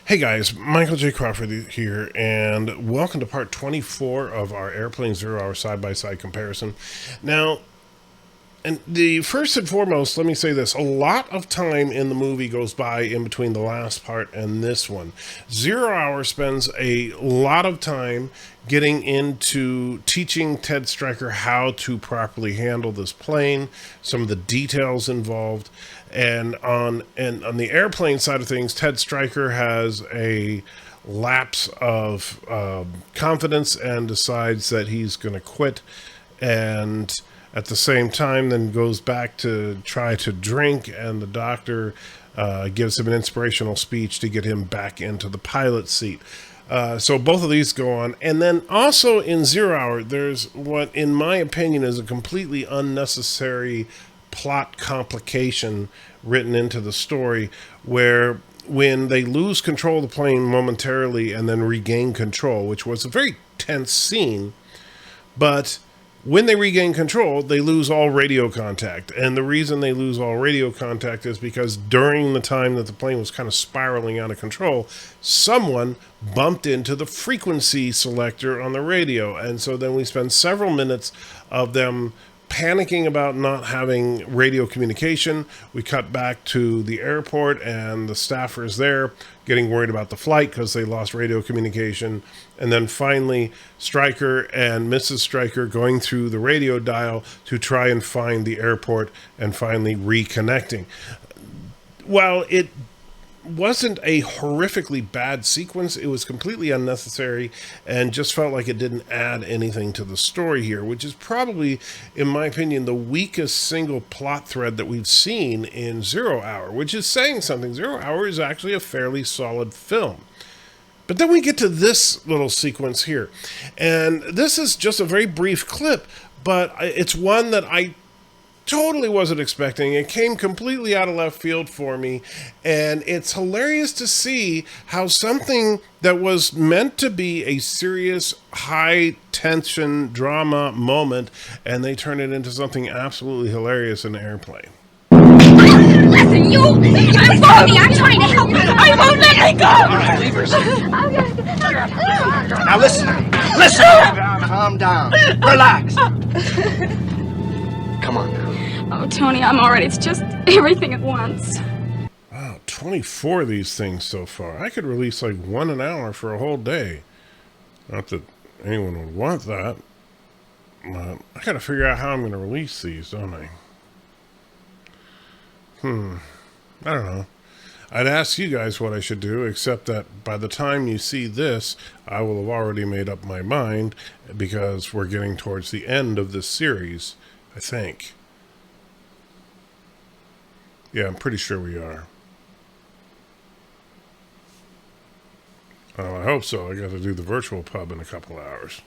Hey guys, Michael J. Crawford here, and welcome to part 24 of our Airplane 0 Hour side-by-side comparison. Now, and the first and foremost, let me say this. A lot of time in the movie goes by in between the last part and this one. 0 Hour spends a lot of time getting into teaching Ted Stryker how to properly handle this plane, some of the details involved. And on the airplane side of things, Ted Stryker has a lapse of confidence and decides that he's going to quit, and at the same time then goes back to try to drink, and the doctor gives him an inspirational speech to get him back into the pilot seat. So both of these go on. And then also in 0 Hour, there's what, in my opinion, is a completely unnecessary plot complication written into the story, where when they lose control of the plane momentarily and then regain control, which was a very tense scene, but when they regain control, they lose all radio contact. And the reason they lose all radio contact is because during the time that the plane was kind of spiraling out of control, someone bumped into the frequency selector on the radio. And so then we spend several minutes of them panicking about not having radio communication. We cut back to the airport, and the staffers there getting worried about the flight because they lost radio communication. And then finally, Stryker and Mrs. Stryker going through the radio dial to try and find the airport and finally reconnecting. While it wasn't a horrifically bad sequence, it was completely unnecessary and just felt like it didn't add anything to the story here, which is probably, in my opinion, the weakest single plot thread that we've seen in 0 Hour, which is saying something. 0 Hour is actually a fairly solid film. But then we get to this little sequence here, and this is just a very brief clip, but it's one that I totally wasn't expecting. It came completely out of left field for me, and it's hilarious to see how something that was meant to be a serious, high-tension drama moment, and they turn it into something absolutely hilarious in the airplane. Listen, you for me. I'm trying to help you. I won't let me go. All right, leave her. Now listen. Calm down. Relax. Come on now. Oh, Tony, I'm all right. It's just everything at once. Wow, 24 of these things so far. I could release like one an hour for a whole day. Not that anyone would want that. I gotta figure out how I'm gonna release these, don't I? I don't know. I'd ask you guys what I should do, except that by the time you see this, I will have already made up my mind, because we're getting towards the end of this series, I think. Yeah, I'm pretty sure we are. Well, I hope so. I got to do the virtual pub in a couple hours.